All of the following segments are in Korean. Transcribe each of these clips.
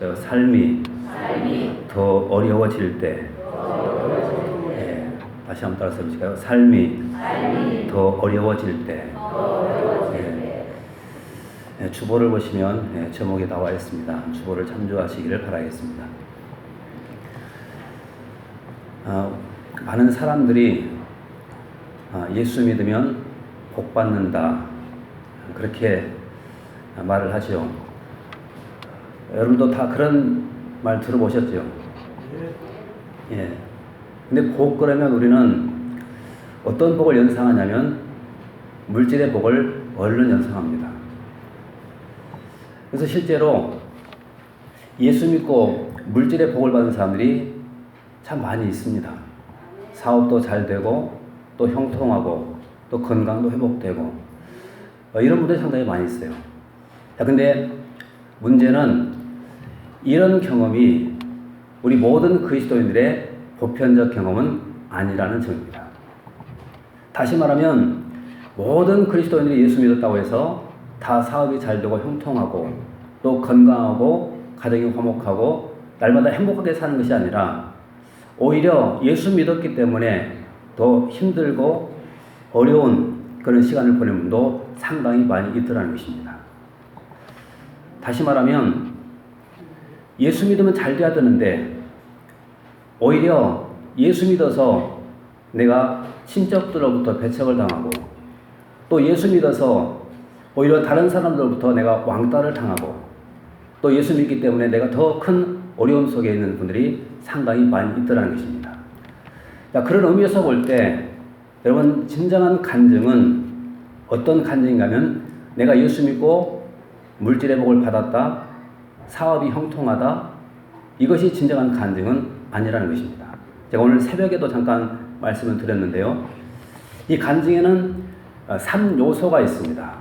보실까요? 삶이 더 어려워질 때. 다시 한번 따라서 해보실까요? 삶이 더 어려워질 때. 주보를 보시면 제목에 나와 있습니다. 주보를 참조하시기를 바라겠습니다. 많은 사람들이 예수 믿으면 복 받는다, 그렇게 말을 하죠. 여러분도 다 그런 말 들어보셨죠? 예. 근데 복 그러면 우리는 어떤 복을 연상하냐면 물질의 복을 얼른 연상합니다. 그래서 실제로 예수 믿고 물질의 복을 받은 사람들이 참 많이 있습니다. 사업도 잘 되고 또 형통하고 또 건강도 회복되고 이런 분들이 상당히 많이 있어요. 근데 문제는 이런 경험이 우리 모든 그리스도인들의 보편적 경험은 아니라는 점입니다. 다시 말하면 모든 그리스도인들이 예수 믿었다고 해서 다 사업이 잘 되고 형통하고 또 건강하고 가정이 화목하고 날마다 행복하게 사는 것이 아니라 오히려 예수 믿었기 때문에 더 힘들고 어려운 그런 시간을 보낸 분도 상당히 많이 있더라는 것입니다. 다시 말하면 예수 믿으면 잘 돼야 되는데 오히려 예수 믿어서 내가 친척들로부터 배척을 당하고 또 예수 믿어서 오히려 다른 사람들로부터 내가 왕따를 당하고 또 예수 믿기 때문에 내가 더 큰 어려움 속에 있는 분들이 상당히 많이 있더라는 것입니다. 그런 의미에서 볼 때 여러분, 진정한 간증은 어떤 간증인가 하면 내가 예수 믿고 물질의 복을 받았다, 사업이 형통하다, 이것이 진정한 간증은 아니라는 것입니다. 제가 오늘 새벽에도 잠깐 말씀을 드렸는데요. 이 간증에는 3요소가 있습니다.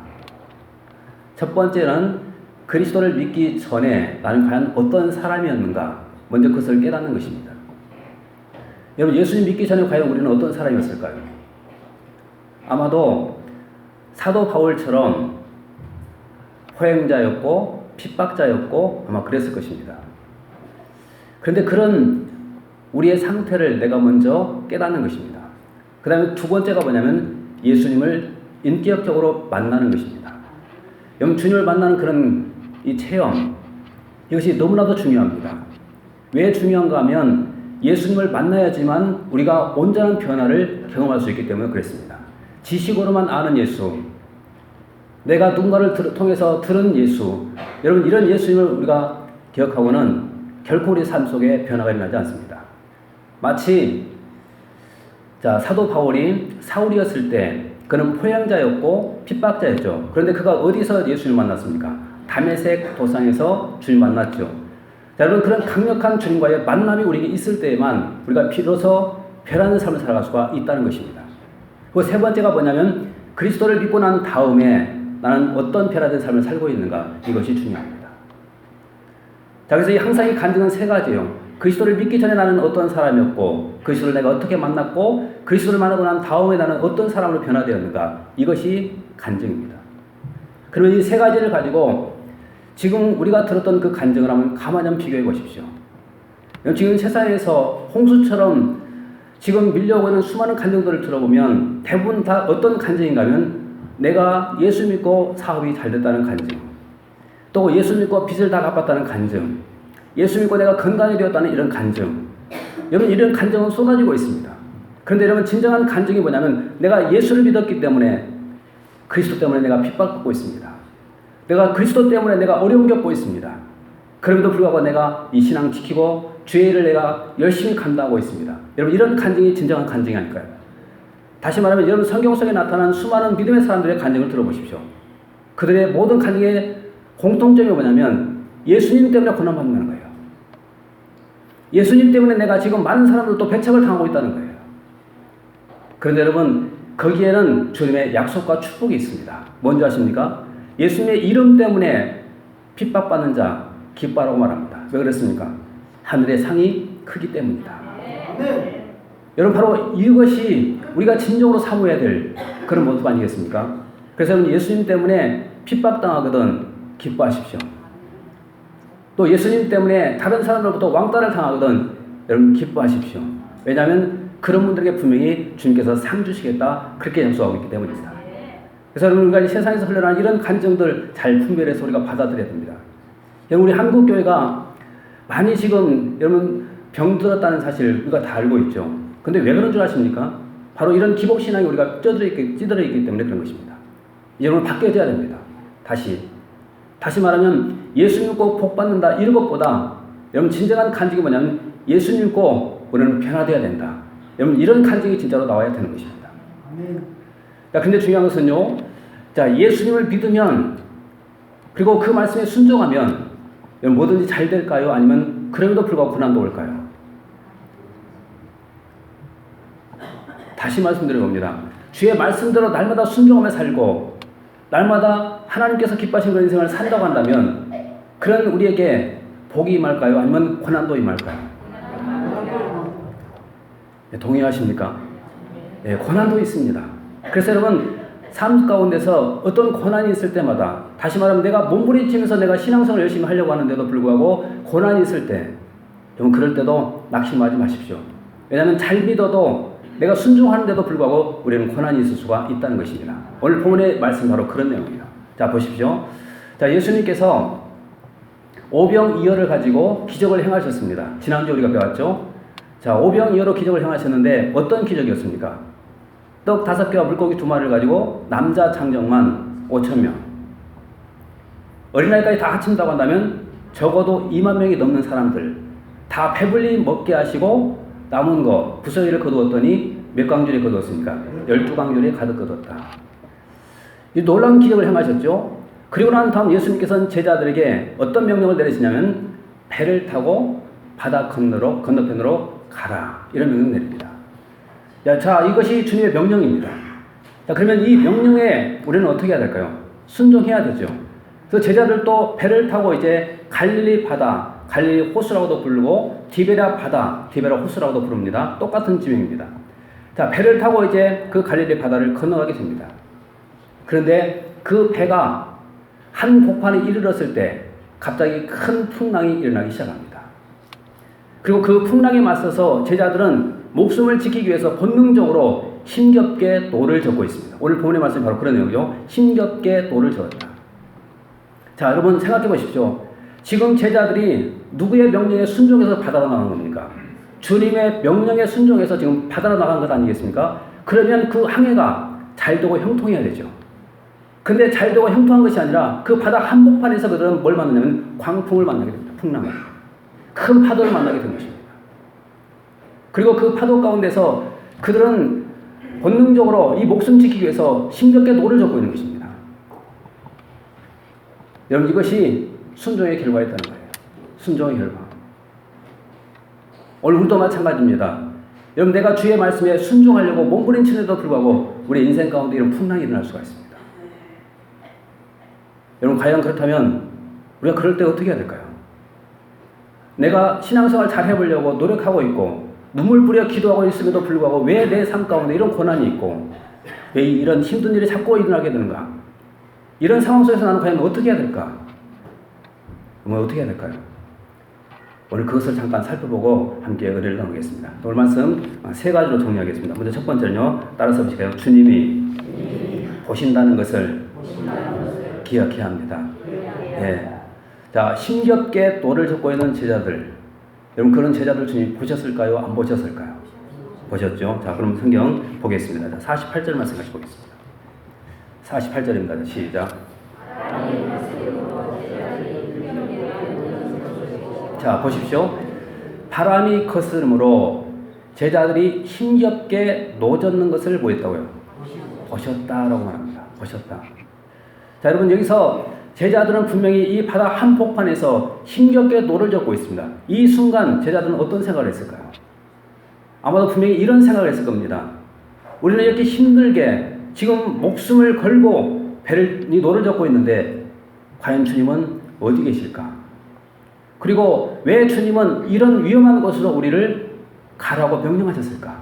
첫 번째는 그리스도를 믿기 전에 나는 과연 어떤 사람이었는가, 먼저 그것을 깨닫는 것입니다. 여러분, 예수님 믿기 전에 과연 우리는 어떤 사람이었을까요? 아마도 사도 바울처럼 포행자였고 핍박자였고 아마 그랬을 것입니다. 그런데 그런 우리의 상태를 내가 먼저 깨닫는 것입니다. 그 다음에 두 번째가 뭐냐면 예수님을 인격적으로 만나는 것입니다. 여러분, 주님을 만나는 그런 이 체험, 이것이 너무나도 중요합니다. 왜 중요한가 하면 예수님을 만나야지만 우리가 온전한 변화를 경험할 수 있기 때문에 그렇습니다. 지식으로만 아는 예수, 내가 누군가를 통해서 들은 예수, 여러분, 이런 예수님을 우리가 기억하고는 결코 우리 삶 속에 변화가 일어나지 않습니다. 마치 사도 바울이 사울이었을 때 그는 포행자였고 핍박자였죠. 그런데 그가 어디서 예수님을 만났습니까? 다메섹 도상에서 주님 만났죠. 여러분, 그런 강력한 주님과의 만남이 우리에게 있을 때에만 우리가 비로소 변하는 삶을 살아갈 수가 있다는 것입니다. 그리고 세 번째가 뭐냐면 그리스도를 믿고 난 다음에 나는 어떤 변화된 삶을 살고 있는가, 이것이 중요합니다. 그래서 항상 이 간증은 세 가지예요. 그리스도를 믿기 전에 나는 어떤 사람이었고, 그리스도를 내가 어떻게 만났고, 그리스도를 만나고 난 다음에 나는 어떤 사람으로 변화되었는가, 이것이 간증입니다. 그러면 이 세 가지를 가지고 지금 우리가 들었던 그 간증을 한번 가만히 한번 비교해 보십시오. 지금 세상에서 홍수처럼 지금 밀려오고 있는 수많은 간증들을 들어보면 대부분 다 어떤 간증인가 하면 내가 예수 믿고 사업이 잘 됐다는 간증, 또 예수 믿고 빚을 다 갚았다는 간증, 예수 믿고 내가 건강이 되었다는 이런 간증. 여러분, 이런 간증은 쏟아지고 있습니다. 그런데 여러분, 진정한 간증이 뭐냐면 내가 예수를 믿었기 때문에, 그리스도 때문에 내가 핍박받고 있습니다. 내가 그리스도 때문에 내가 어려움 겪고 있습니다. 그럼에도 불구하고 내가 이 신앙 지키고 주의 일을 내가 열심히 감당하고 있습니다. 여러분, 이런 간증이 진정한 간증이 아닐까요? 다시 말하면 여러분, 성경 속에 나타난 수많은 믿음의 사람들의 간증을 들어보십시오. 그들의 모든 간증의 공통점이 뭐냐면 예수님 때문에 고난받는 거예요. 예수님 때문에 내가 지금 많은 사람들도 배척을 당하고 있다는 거예요. 그런데 여러분, 거기에는 주님의 약속과 축복이 있습니다. 뭔지 아십니까? 예수님의 이름 때문에 핍박받는 자 기뻐하라고 말합니다. 왜 그랬습니까? 하늘의 상이 크기 때문이다. 네. 여러분, 바로 이것이 우리가 진정으로 사모해야 될 그런 모습 아니겠습니까? 그래서 예수님 때문에 핍박당하거든 기뻐하십시오. 또 예수님 때문에 다른 사람들로부터 왕따를 당하거든 여러분 기뻐하십시오. 왜냐하면 그런 분들에게 분명히 주님께서 상 주시겠다 그렇게 약속하고 있기 때문입니다. 그래서 여러분 우리가 이 세상에서 흘러나는 이런 간정들 잘 분별해서 우리가 받아들여야 됩니다. 여러분 우리 한국교회가 많이 지금 여러분 병들었다는 사실 우리가 다 알고 있죠. 근데 왜 그런 줄 아십니까? 바로 이런 기복신앙이 우리가 찌들어 있기 때문에 그런 것입니다. 여러분 바뀌어져야 됩니다. 다시 말하면 예수 믿고 복 받는다 이런 것보다 여러분 진정한 간증이 뭐냐면 예수 믿고 우리는 변화되어야 된다. 여러분 이런 간증이 진짜로 나와야 되는 것입니다. 자, 근데 중요한 것은요. 자, 예수님을 믿으면 그리고 그 말씀에 순종하면 여러분 뭐든지 잘 될까요? 아니면 그럼에도 불구하고 고난도 올까요? 다시 말씀드려 봅니다. 주의 말씀대로 날마다 순종하며 살고 날마다 하나님께서 기뻐하시는 그런 인생을 산다고 한다면 그런 우리에게 복이 임할까요? 아니면 고난도 임할까요? 네, 동의하십니까? 네, 고난도 있습니다. 그래서 여러분 삶 가운데서 어떤 고난이 있을 때마다 다시 말하면 내가 몸부림치면서 내가 신앙생활을 열심히 하려고 하는데도 불구하고 고난이 있을 때 여러분 그럴 때도 낙심하지 마십시오. 왜냐하면 잘 믿어도 내가 순종하는데도 불구하고 우리는 고난이 있을 수가 있다는 것입니다. 오늘 본문의 말씀 바로 그런 내용이에요. 자 보십시오. 자 예수님께서 오병이어를 가지고 기적을 행하셨습니다. 지난주 우리가 배웠죠. 자 오병이어로 기적을 행하셨는데 어떤 기적이었습니까? 떡 5개와 물고기 2마리를 가지고 남자 장정만 5,000명 어린아이까지 다 합친다고 한다면 적어도 2만 명이 넘는 사람들 다 배불리 먹게 하시고 남은 거 부서기를 거두었더니 몇 광줄에 거두었습니까? 12광줄에 가득 거두었다. 이 놀라운 기적을 행하셨죠. 그리고 난 다음 예수님께서는 제자들에게 어떤 명령을 내리시냐면 배를 타고 바다 건너편으로 가라 이런 명령을 내립니다. 자 이것이 주님의 명령입니다. 자 그러면 이 명령에 우리는 어떻게 해야 될까요? 순종해야 되죠. 그래서 제자들도 배를 타고 이제 갈릴리 바다 갈릴리 호수라고도 부르고 디베랴 바다, 디베랴 호수라고도 부릅니다. 똑같은 지명입니다. 자, 배를 타고 이제 그 갈릴리 바다를 건너가게 됩니다. 그런데 그 배가 한 복판에 이르렀을 때 갑자기 큰 풍랑이 일어나기 시작합니다. 그리고 그 풍랑에 맞서서 제자들은 목숨을 지키기 위해서 본능적으로 힘겹게 노를 젓고 있습니다. 오늘 본문의 말씀이 바로 그런 내용이죠. 힘겹게 노를 저었다. 자, 여러분 생각해 보십시오. 지금 제자들이 누구의 명령에 순종해서 바다로 나간 겁니까? 주님의 명령에 순종해서 지금 바다로 나간 것 아니겠습니까? 그러면 그 항해가 잘 되고 형통해야 되죠. 근데 잘 되고 형통한 것이 아니라 그 바다 한복판에서 그들은 뭘 만나냐면 광풍을 만나게 됩니다. 풍랑을. 큰 파도를 만나게 된 것입니다. 그리고 그 파도 가운데서 그들은 본능적으로 이 목숨 지키기 위해서 힘겹게 노를 젓고 있는 것입니다. 여러분 이것이 순종의 결과였다는 거예요. 순종의 결과. 오늘 우리도 마찬가지입니다. 여러분 내가 주의 말씀에 순종하려고 몸부림치는데도 불구하고 우리 인생 가운데 이런 풍랑이 일어날 수가 있습니다. 여러분 과연 그렇다면 우리가 그럴 때 어떻게 해야 될까요? 내가 신앙생활 잘 해보려고 노력하고 있고 눈물 뿌려 기도하고 있음에도 불구하고 왜 내 삶 가운데 이런 고난이 있고 왜 이런 힘든 일이 자꾸 일어나게 되는가? 이런 상황 속에서 나는 과연 어떻게 해야 될까? 어떻게 해야 될까요? 오늘 그것을 잠깐 살펴보고 함께 은혜를 나누겠습니다. 오늘 말씀 3가지로 정리하겠습니다. 먼저 첫 번째는요. 따라서 보실까요? 주님이 보신다는 것을 기억해야 합니다. 예. 자, 힘겹게 노를 젓고 있는 제자들. 여러분 그런 제자들 주님 보셨을까요? 안 보셨을까요? 보셨죠? 자, 그럼 성경 보겠습니다. 자, 48절 말씀 같이 보겠습니다. 48절입니다. 시작. 자, 보십시오. 바람이 거스름으로 제자들이 힘겹게 노젓는 것을 보였다고요. 보셨다라고 말합니다. 보셨다. 자, 여러분 여기서 제자들은 분명히 이 바다 한복판에서 힘겹게 노를 젓고 있습니다. 이 순간 제자들은 어떤 생각을 했을까요? 아마도 분명히 이런 생각을 했을 겁니다. 우리는 이렇게 힘들게 지금 목숨을 걸고 이 노를 젓고 있는데 과연 주님은 어디 계실까? 그리고 왜 주님은 이런 위험한 곳으로 우리를 가라고 명령하셨을까?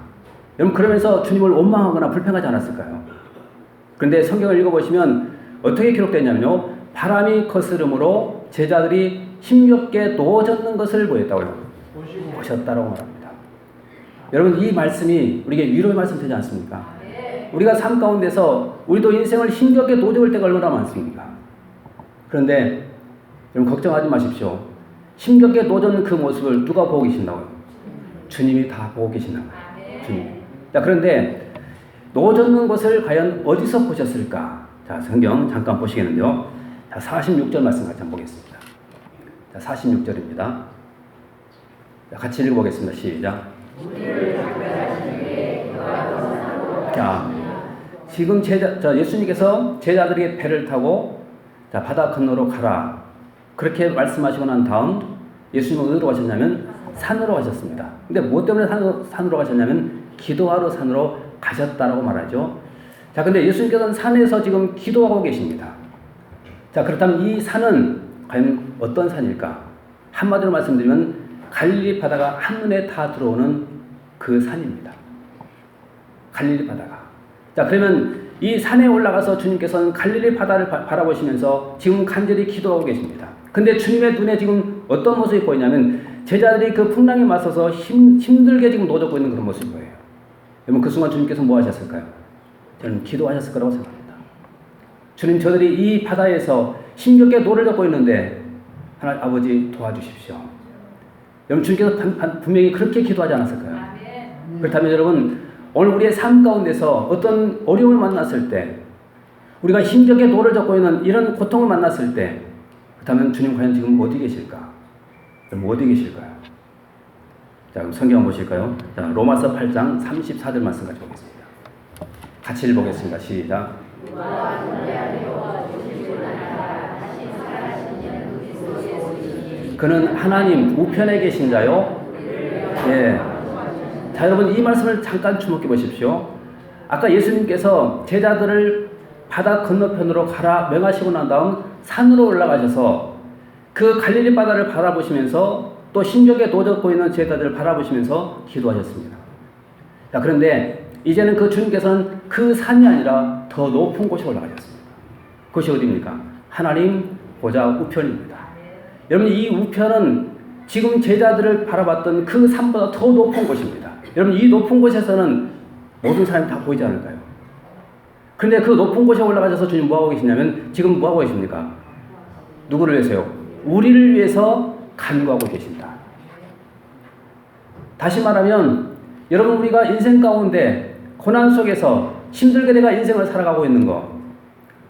여러분 그러면서 주님을 원망하거나 불평하지 않았을까요? 그런데 성경을 읽어보시면 어떻게 기록되냐면요. 바람이 거스름으로 제자들이 힘겹게 놓아졌는 것을 보였다고요. 보셨다라고 말합니다. 여러분, 이 말씀이 우리에게 위로의 말씀 되지 않습니까? 우리가 삶 가운데서 우리도 인생을 힘겹게 놓아줄 때가 얼마나 많습니까? 그런데 여러분, 걱정하지 마십시오. 힘겹게 놓아졌는 그 모습을 누가 보고 계신다고요? 주님이 다 보고 계신다고요. 주님. 자, 그런데 놓아졌는 것을 과연 어디서 보셨을까? 자, 성경 잠깐 보시겠는데요. 자, 46절 말씀 같이 한번 보겠습니다. 자, 46절입니다. 자, 같이 읽어보겠습니다. 시작. 자, 지금 예수님께서 제자들에게 배를 타고 자, 바다 건너로 가라. 그렇게 말씀하시고 난 다음 예수님은 어디로 가셨냐면 산으로 가셨습니다. 근데 뭐 때문에 산으로 가셨냐면 기도하러 산으로 가셨다라고 말하죠. 자, 근데 예수님께서는 산에서 지금 기도하고 계십니다. 자, 그렇다면 이 산은 과연 어떤 산일까? 한마디로 말씀드리면 갈릴리 바다가 한눈에 다 들어오는 그 산입니다. 갈릴리 바다가. 자, 그러면 이 산에 올라가서 주님께서는 갈릴리 바다를 바라보시면서 지금 간절히 기도하고 계십니다. 근데 주님의 눈에 지금 어떤 모습이 보이냐면 제자들이 그 풍랑에 맞서서 힘들게 지금 노젓고 있는 그런 모습이 보여요. 여러분, 그 순간 주님께서 뭐 하셨을까요? 저는 기도하셨을 거라고 생각합니다. 주님, 저들이 이 바다에서 힘겹게 노를 젓고 있는데 하나님 아버지 도와주십시오. 여러분, 주님께서 분명히 그렇게 기도하지 않았을까요? 그렇다면 여러분, 오늘 우리의 삶 가운데서 어떤 어려움을 만났을 때, 우리가 힘겹게 노를 젓고 있는 이런 고통을 만났을 때, 그렇다면 주님 과연 지금 어디 계실까? 여러분, 어디 계실까요? 자, 그럼 성경 한번 보실까요? 자, 로마서 8장 34절 말씀 같이 보겠습니다. 같이 읽어보겠습니다. 시작. 그는 하나님 우편에 계신 자요. 예. 자, 여러분, 이 말씀을 잠깐 주목해 보십시오. 아까 예수님께서 제자들을 바다 건너편으로 가라 명하시고 난 다음 산으로 올라가셔서 그 갈릴리 바다를 바라보시면서 또 힘겹게 노젓고 있는 제자들을 바라보시면서 기도하셨습니다. 자, 그런데 이제는 그 주님께서는 그 산이 아니라 더 높은 곳에 올라가셨습니다. 그것이 어디입니까? 하나님 보좌 우편입니다. 여러분, 이 우편은 지금 제자들을 바라봤던 그 산보다 더 높은 곳입니다. 여러분, 이 높은 곳에서는 모든 사람이 다 보이지 않을까요? 그런데 그 높은 곳에 올라가셔서 주님 뭐하고 계시냐면 지금 뭐하고 계십니까? 누구를 위해서요? 우리를 위해서 간구하고 계신다. 다시 말하면 여러분, 우리가 인생 가운데 고난 속에서 힘들게 내가 인생을 살아가고 있는 거,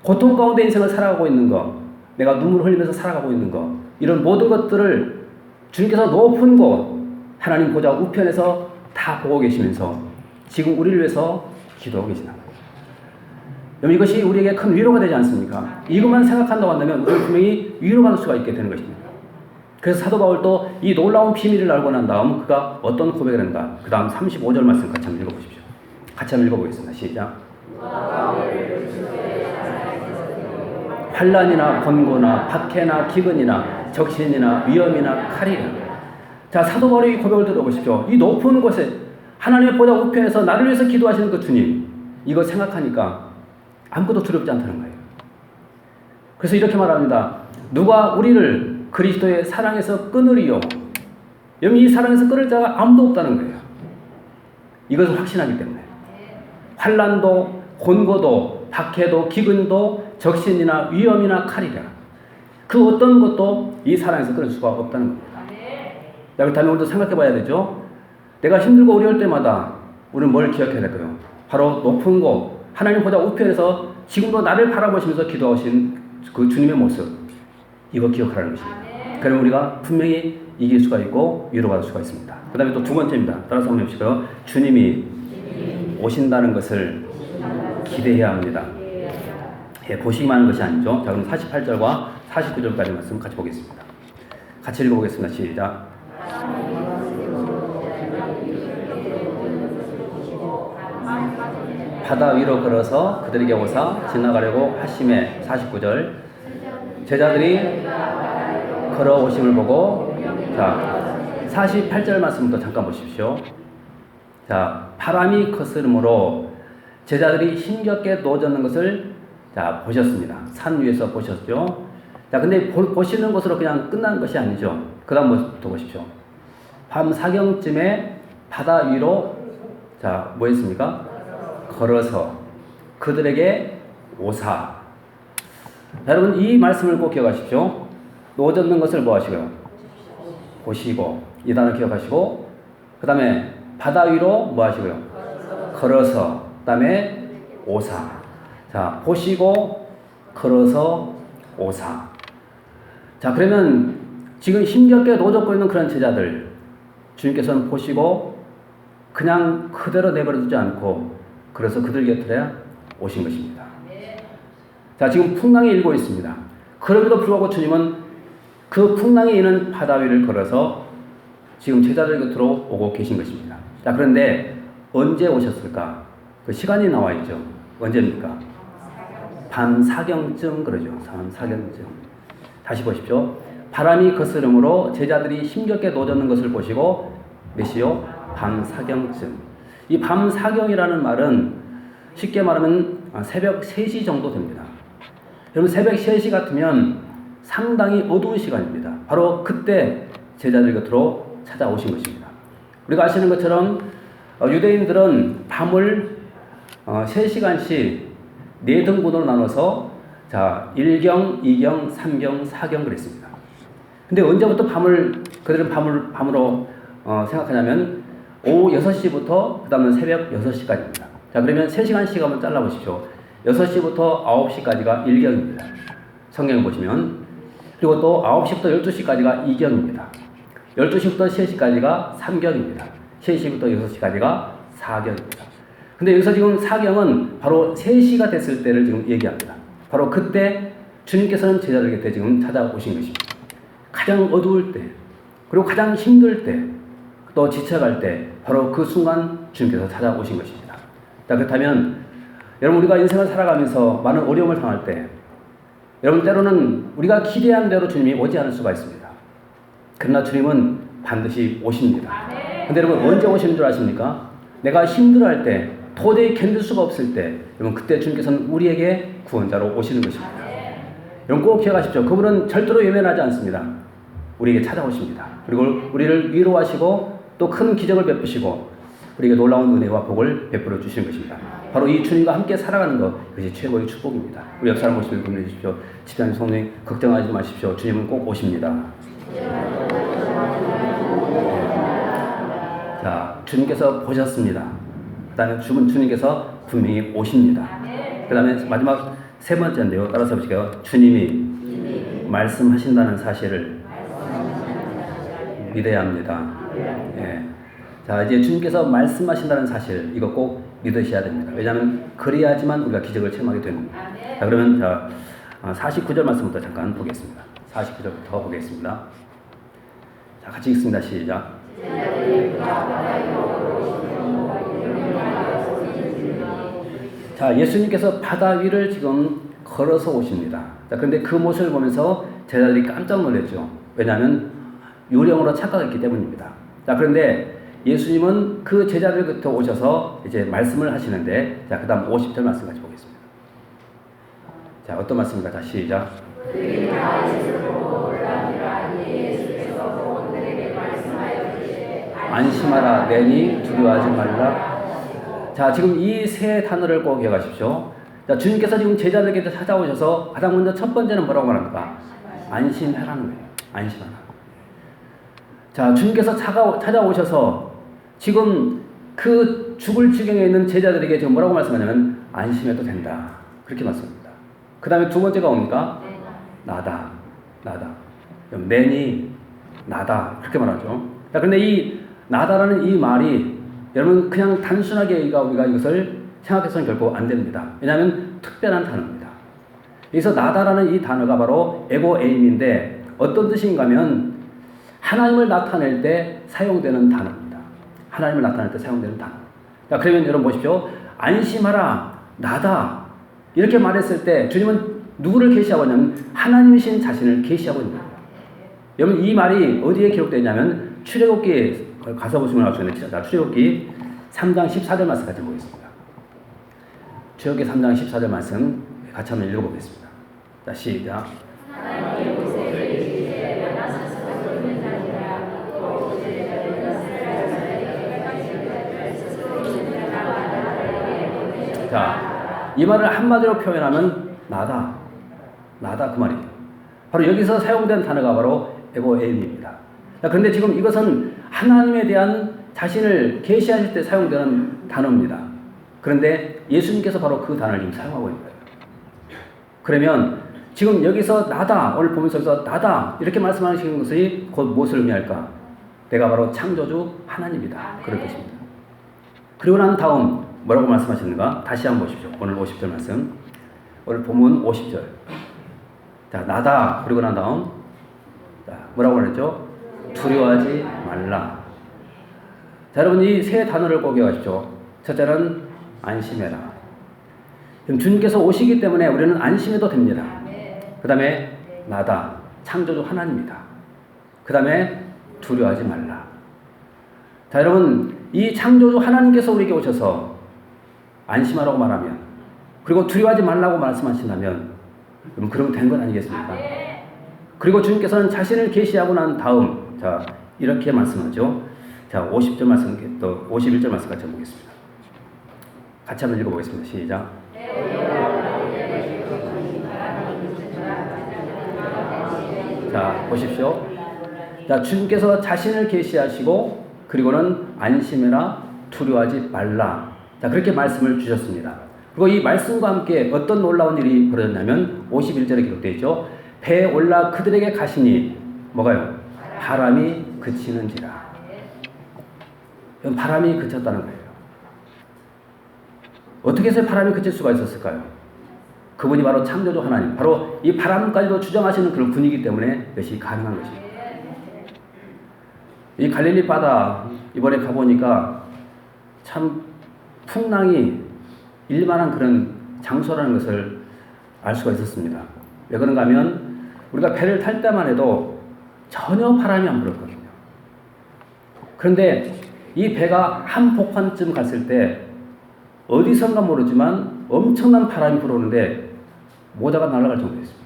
고통 가운데 인생을 살아가고 있는 거, 내가 눈물을 흘리면서 살아가고 있는 거, 이런 모든 것들을 주님께서 높은 곳 하나님 보좌 우편에서 다 보고 계시면서 지금 우리를 위해서 기도하고 계시다. 여러분, 이것이 우리에게 큰 위로가 되지 않습니까? 이것만 생각한다고 한다면 우리는 분명히 위로받을 수가 있게 되는 것입니다. 그래서 사도 바울도 이 놀라운 비밀을 알고 난 다음 그가 어떤 고백을 했는가? 그 다음 35절 말씀 같이 한번 읽어보십시오. 같이 한번 읽어보겠습니다. 시작. 환난이나 번고나 박해나 기근이나 적신이나 위험이나 칼이라. 자, 사도 바울의 이 고백을 들어보십시오. 이 높은 곳에 하나님의 보좌 우편에서 나를 위해서 기도하시는 그 주님, 이거 생각하니까 아무것도 두렵지 않다는 거예요. 그래서 이렇게 말합니다. 누가 우리를 그리스도의 사랑에서 끊으리요? 여러분, 이 사랑에서 끊을 자가 아무도 없다는 거예요. 이것을 확신하기 때문에. 환난도 번고도 박해도 기근도 적신이나 위험이나 칼이라. 그 어떤 것도 이 사랑에서 끊을 수가 없다는 겁니다. 자, 그렇다면 우리도 생각해 봐야 되죠. 내가 힘들고 어려울 때마다 우리는 뭘 기억해야 될까요? 바로 높은 곳 하나님 보좌 우편에서 지금도 나를 바라보시면서 기도하신 그 주님의 모습, 이거 기억하라는 것입니다. 그러면 우리가 분명히 이길 수가 있고 위로받을 수가 있습니다. 그 다음에 또 두 번째입니다. 따라서 한번 해보실까요? 주님이 오신다는 것을 기대해야 합니다. 예, 보시기만 하는 것이 아니죠. 자, 그럼 48절과 49절까지 말씀 같이 보겠습니다. 같이 읽어보겠습니다. 시작. 바다 위로 걸어서 그들에게 오사 지나가려고 하심에 49절 제자들이 걸어오심을 보고, 자, 48절 말씀부터 잠깐 보십시오. 자, 바람이 거스름으로 제자들이 힘겹게 놓아졌는 것을 자 보셨습니다. 산 위에서 보셨죠. 자, 근데 보시는 것으로 그냥 끝나는 것이 아니죠. 그 다음 모습부터 보십시오. 밤 사경쯤에 바다 위로, 자, 뭐 했습니까? 걸어서 그들에게 오사. 자, 여러분, 이 말씀을 꼭 기억하십시오. 노젓는 것을 뭐 하시고요? 보시고, 이 단어 기억하시고, 그 다음에 바다 위로 뭐 하시고요? 걸어서, 그 다음에 오사. 자, 보시고, 걸어서, 오사. 자, 그러면 지금 힘겹게 노젓고 있는 그런 제자들, 주님께서는 보시고 그냥 그대로 내버려두지 않고 그래서 그들 곁에 오신 것입니다. 자, 지금 풍랑이 일고 있습니다. 그럼에도 불구하고 주님은 그 풍랑이 있는 바다 위를 걸어서 지금 제자들 곁으로 오고 계신 것입니다. 자, 그런데 언제 오셨을까? 그 시간이 나와 있죠. 언제입니까? 밤 사경쯤 그러죠. 밤 사경쯤. 다시 보십시오. 바람이 거스름으로 제자들이 힘겹게 노젓는 것을 보시고 몇 시요? 밤 사경쯤. 이 밤 사경이라는 말은 쉽게 말하면 새벽 3시 정도 됩니다. 여러분, 새벽 3시 같으면 상당히 어두운 시간입니다. 바로 그때 제자들 곁으로 찾아오신 것입니다. 우리가 아시는 것처럼 유대인들은 밤을 3시간씩 4등분으로 나눠서 자, 1경, 2경, 3경, 4경 그랬습니다. 근데 언제부터 그들은 밤으로 생각하냐면 오후 6시부터 그 다음은 새벽 6시까지입니다. 자, 그러면 3시간씩 한번 잘라보십시오. 6시부터 9시까지가 1경입니다. 성경을 보시면. 그리고 또 9시부터 12시까지가 2경입니다. 12시부터 3시까지가 3경입니다. 3시부터 6시까지가 4경입니다. 근데 여기서 지금 4경은 바로 3시가 됐을 때를 지금 얘기합니다. 바로 그때 주님께서는 제자들 곁에 지금 찾아오신 것입니다. 가장 어두울 때, 그리고 가장 힘들 때, 또 지쳐갈 때, 바로 그 순간 주님께서 찾아오신 것입니다. 자, 그렇다면 여러분, 우리가 인생을 살아가면서 많은 어려움을 당할 때, 여러분, 때로는 우리가 기대한 대로 주님이 오지 않을 수가 있습니다. 그러나 주님은 반드시 오십니다. 근데 여러분, 언제 오시는 줄 아십니까? 내가 힘들어할 때, 도저히 견딜 수가 없을 때, 여러분, 그때 주님께서는 우리에게 구원자로 오시는 것입니다. 여러분, 꼭 기억하십시오. 그분은 절대로 외면하지 않습니다. 우리에게 찾아오십니다. 그리고 우리를 위로하시고 또 큰 기적을 베푸시고 우리에게 놀라운 은혜와 복을 베풀어 주시는 것입니다. 바로 이 주님과 함께 살아가는 것, 그것이 최고의 축복입니다. 우리 옆사람 모시고 건강해 주십시오. 집사님, 성도님, 걱정하지 마십시오. 주님은 꼭 오십니다. 자, 주님께서 보셨습니다. 그 다음에 주님께서 분명히 오십니다. 그 다음에 마지막 3번째인데요. 따라서 보실게요. 주님이 말씀하신다는 사실을 믿어야 합니다. 예. 자, 이제 주님께서 말씀하신다는 사실, 이거 꼭 믿으셔야 됩니다. 왜냐하면 그래야지만 우리가 기적을 체험하게 됩니다. 자, 그러면 49절 말씀부터 잠깐 보겠습니다. 49절부터 보겠습니다. 자, 같이 읽습니다. 시작. 자, 예수님께서 바다 위를 지금 걸어서 오십니다. 자, 그런데 그 모습을 보면서 제자들이 깜짝 놀랐죠. 왜냐하면 유령으로 착각했기 때문입니다. 자, 그런데 예수님은 그 제자들 곁에 오셔서 이제 말씀을 하시는데, 자, 그 다음 50절 말씀까지 보겠습니다. 자, 어떤 말씀입니까? 다시 시작. 안심하라, 내니 두려워하지 말라. 자, 지금 이 세 단어를 꼭 기억하십시오. 자, 주님께서 지금 제자들에게 찾아오셔서 가장 먼저 첫 번째는 뭐라고 말합니까? 안심하라는 거예요. 안심하라. 자, 주님께서 찾아오셔서 지금 그 죽을 지경에 있는 제자들에게 지금 뭐라고 말씀하냐면 안심해도 된다. 그렇게 말씀합니다. 그 다음에 두 번째가 뭡니까? 나다. 내니 나다. 그렇게 말하죠. 자, 근데 이 나다라는 이 말이 여러분 그냥 단순하게 우리가 이것을 생각해서는 결코 안 됩니다. 왜냐하면 특별한 단어입니다. 여기서 나다라는 이 단어가 바로 에고에임인데 어떤 뜻인가 하면 하나님을 나타낼 때 사용되는 단어입니다. 하나님을 나타낼 때 사용되는 단어. 자, 그러면 여러분 보십시오. 안심하라, 나다. 이렇게 말했을 때 주님은 누구를 계시하고 있냐면 하나님이신 자신을 계시하고 있는 거예요. 여러분 이 말이 어디에 기록되어 있냐면 출애굽기에 가서 보시면 알 수 있는데, 자, 출애굽기 3장 14절 말씀까지 보겠습니다. 출애굽기 3장 14절 말씀 같이 한번 읽어보겠습니다. 자, 시작. 자, 이 말을 한마디로 표현하면 나다. 나다 그 말이에요. 바로 여기서 사용된 단어가 바로 에고에임입니다. 그런데 지금 이것은 하나님에 대한 자신을 계시하실 때 사용되는 단어입니다. 그런데 예수님께서 바로 그 단어를 지금 사용하고 있는 거예요. 그러면 지금 여기서 나다, 오늘 보면서 여기서 나다 이렇게 말씀하시는 것이 곧 무엇을 의미할까? 내가 바로 창조주 하나님이다. 그런 뜻입니다. 그리고 난 다음 뭐라고 말씀하셨는가? 다시 한번 보십시오. 오늘 50절 말씀. 오늘 본문 50절. 자, 나다. 그리고 난 다음 자, 뭐라고 그랬죠? 두려워하지 말라. 자, 여러분 이 세 단어를 꼭 기억하십시오. 첫째는 안심해라. 주님께서 오시기 때문에 우리는 안심해도 됩니다. 그 다음에 나다. 창조주 하나님이다. 그 다음에 두려워하지 말라. 자, 여러분 이 창조주 하나님께서 우리에게 오셔서 안심하라고 말하면 그리고 두려워하지 말라고 말씀하신다면 그러면 된 건 아니겠습니까? 그리고 주님께서는 자신을 계시하고 난 다음 자 이렇게 말씀하죠. 자 50절 말씀 또 51절 말씀 같이 보겠습니다. 같이 한번 읽어보겠습니다. 시작. 자 보십시오. 자 주님께서 자신을 계시하시고 그리고는 안심해라 두려워하지 말라. 자 그렇게 말씀을 주셨습니다. 그리고 이 말씀과 함께 어떤 놀라운 일이 벌어졌냐면 51절에 기록되어 있죠. 배에 올라 그들에게 가시니 뭐가요? 바람이 그치는지라. 바람이 그쳤다는 거예요. 어떻게 해서 바람이 그칠 수가 있었을까요? 그분이 바로 창조주 하나님, 바로 이 바람까지도 주장하시는 그런 분이기 때문에 이것이 가능한 것입니다. 이 갈릴리 바다 이번에 가보니까 참 풍랑이 일만한 그런 장소라는 것을 알 수가 있었습니다. 왜 그런가 하면 우리가 배를 탈 때만 해도 전혀 바람이 안 불었거든요. 그런데 이 배가 한 복판쯤 갔을 때 어디선가 모르지만 엄청난 바람이 불어오는데 모자가 날아갈 정도였습니다.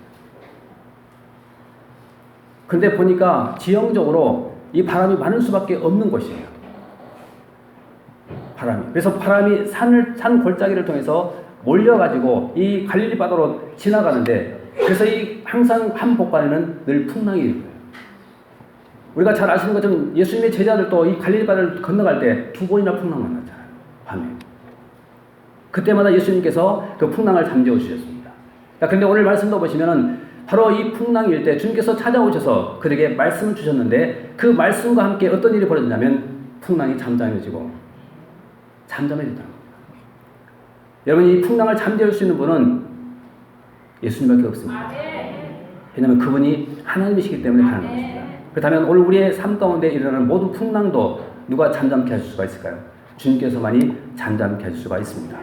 그런데 보니까 지형적으로 이 바람이 많을 수밖에 없는 곳이에요. 바람이. 그래서 바람이 산 골짜기를 통해서 몰려가지고 이 갈릴리 바다로 지나가는데 그래서 이 항상 한 복판에는 늘 풍랑이 있고요. 우리가 잘 아시는 것처럼 예수님의 제자들도 이 갈릴리 바다를 건너갈 때 2번이나 풍랑 만났잖아요. 밤에. 그때마다 예수님께서 그 풍랑을 잠재워 주셨습니다. 그런데 오늘 말씀도 보시면은 바로 이 풍랑일 때 주님께서 찾아오셔서 그들에게 말씀을 주셨는데 그 말씀과 함께 어떤 일이 벌어졌냐면 풍랑이 잠잠해졌다는 겁니다. 여러분 이 풍랑을 잠재울 수 있는 분은 예수님밖에 없습니다. 왜냐하면 그분이 하나님이시기 때문에 가능한 것입니다. 그렇다면 오늘 우리의 삶 가운데 일어나는 모든 풍랑도 누가 잠잠케 하실 수가 있을까요? 주님께서만이 잠잠케 하실 수가 있습니다.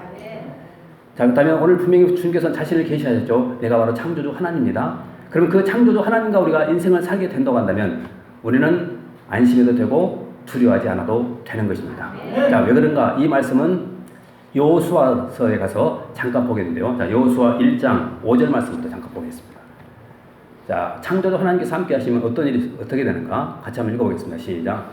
자, 그렇다면 오늘 분명히 주님께서는 자신을 계시하셨죠. 내가 바로 창조주 하나님입니다. 그럼 그 창조주 하나님과 우리가 인생을 살게 된다고 한다면 우리는 안심해도 되고 두려워하지 않아도 되는 것입니다. 자, 왜 그런가? 이 말씀은 여호수아서에 가서 잠깐 보겠는데요. 자, 여호수아 1장 5절 말씀부터 잠깐 보겠습니다. 자, 창조주 하나님께서 함께 하시면 어떤 일이 어떻게 되는가? 같이 한번 읽어보겠습니다. 시작.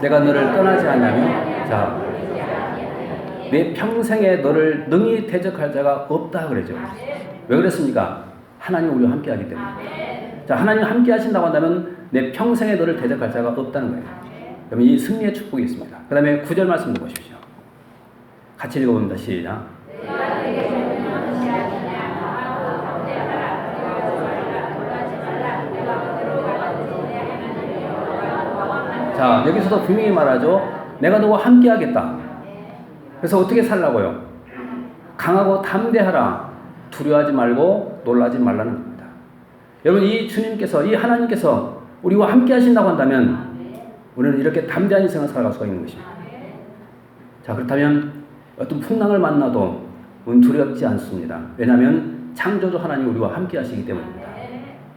내가 너를 떠나지 않냐면 자, 내 평생에 너를 능히 대적할 자가 없다 그러죠. 왜 그랬습니까? 하나님 우리와 함께 하기 때문에. 자, 하나님 함께 하신다고 한다면 내 평생에 너를 대적할 자가 없다는 거예요. 그러면 이 승리의 축복이 있습니다. 그 다음에 9절 말씀도 보십시오. 같이 읽어봅니다. 시작. 자, 여기서도 분명히 말하죠. 내가 너와 함께 하겠다. 그래서 어떻게 살라고요? 강하고 담대하라. 두려워하지 말고 놀라지 말라는 겁니다. 여러분 이 주님께서 이 하나님께서 우리와 함께 하신다고 한다면 우리는 이렇게 담대한 인생을 살아갈 수가 있는 것입니다. 자, 그렇다면 어떤 풍랑을 만나도 우리는 두렵지 않습니다. 왜냐하면 창조주 하나님 우리와 함께 하시기 때문입니다.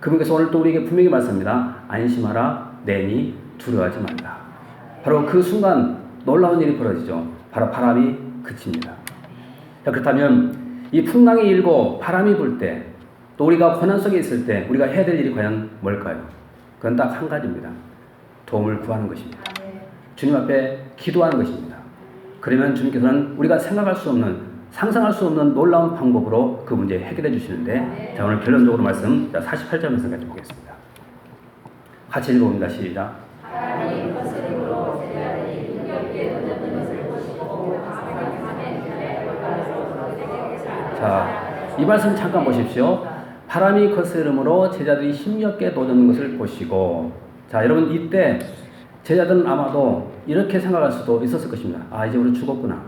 그분께서 오늘 또 우리에게 분명히 말씀합니다. 안심하라 내니 두려워하지 말라. 바로 그 순간 놀라운 일이 벌어지죠. 바로 바람이 그칩니다. 자, 그렇다면 이 풍랑이 일고 바람이 불 때, 또 우리가 고난 속에 있을 때 우리가 해야 될 일이 과연 뭘까요? 그건 딱 한 가지입니다. 도움을 구하는 것입니다. 주님 앞에 기도하는 것입니다. 그러면 주님께서는 우리가 생각할 수 없는, 상상할 수 없는 놀라운 방법으로 그 문제 해결해 주시는데, 자, 오늘 결론적으로 말씀 48절 말씀까지 보겠습니다. 같이 읽어봅니다. 시작. 자, 이 말씀 잠깐 보십시오. 바람이 거스름으로 제자들이 힘겹게 도전하는 것을 보시고, 자, 여러분 이때 제자들은 아마도 이렇게 생각할 수도 있었을 것입니다. 아, 이제 우리 죽었구나.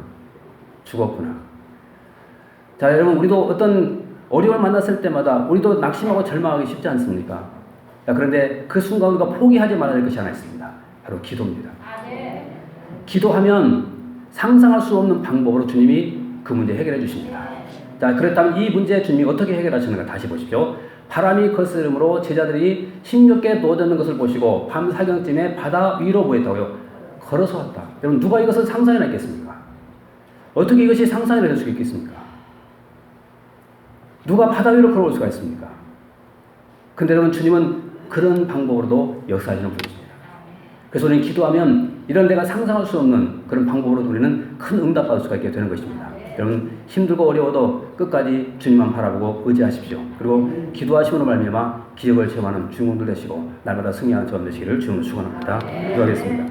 자, 여러분 우리도 어떤 어려움을 만났을 때마다 우리도 낙심하고 절망하기 쉽지 않습니까? 자, 그런데 그 순간 우리가 포기하지 말아야 될 것이 하나 있습니다. 바로 기도입니다. 기도하면 상상할 수 없는 방법으로 주님이 그 문제 해결해 주십니다. 자, 그렇다면 이 문제 주님이 어떻게 해결하시는가 다시 보십시오. 바람이 거스름으로 제자들이 힘겹게 놓아졌는 것을 보시고 밤 사경쯤에 바다 위로 보였다고요. 걸어서 왔다. 여러분 누가 이것을 상상해나 있겠습니까? 어떻게 이것이 상상이 될 수 있겠습니까? 누가 바다 위로 걸어올 수가 있습니까? 근데 여러분 주님은 그런 방법으로도 역사하시는 분이십니다. 그래서 우리는 기도하면 이런 내가 상상할 수 없는 그런 방법으로 우리는 큰 응답받을 수가 있게 되는 것입니다. 여러분 힘들고 어려워도 끝까지 주님만 바라보고 의지하십시오. 그리고 기도하심으로 말미암아 기적을 체험하는 주인공들 되시고 날마다 승리하는 저와 되시기를 주님으로 축원합니다. 기도하겠습니다.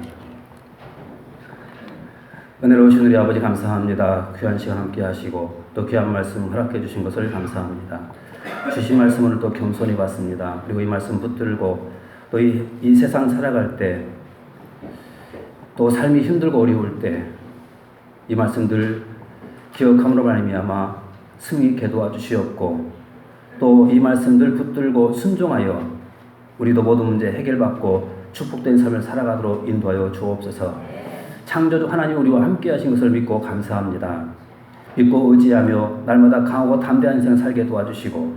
은혜로우신 우리 아버지 감사합니다. 귀한 시간 함께 하시고 또 귀한 말씀 허락해 주신 것을 감사합니다. 주신 말씀을 또 겸손히 받습니다. 그리고 이 말씀 붙들고 또 이 세상 살아갈 때 또 삶이 힘들고 어려울 때 이 말씀들 기억함으로 말미암아 승리 있게 도와주시옵고 또 이 말씀들 붙들고 순종하여 우리도 모든 문제 해결받고 축복된 삶을 살아가도록 인도하여 주옵소서. 창조주 하나님 우리와 함께 하신 것을 믿고 감사합니다. 믿고 의지하며 날마다 강하고 담대한 인생 살게 도와주시고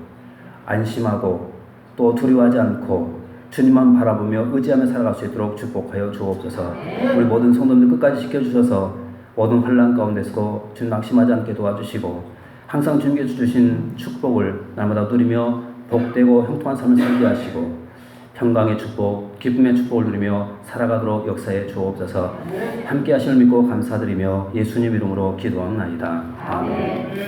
안심하고 또 두려워하지 않고 주님만 바라보며 의지하며 살아갈 수 있도록 축복하여 주옵소서. 우리 모든 성도들 끝까지 지켜주셔서 모든 환난 가운데서도 주님 낙심하지 않게 도와주시고 항상 주님께서 주신 축복을 날마다 누리며 복되고 형통한 삶을 살게 하시고 평강의 축복, 기쁨의 축복을 누리며 살아가도록 역사해 주옵소서. 함께 하심을 믿고 감사드리며 예수님 이름으로 기도합니다. 아멘.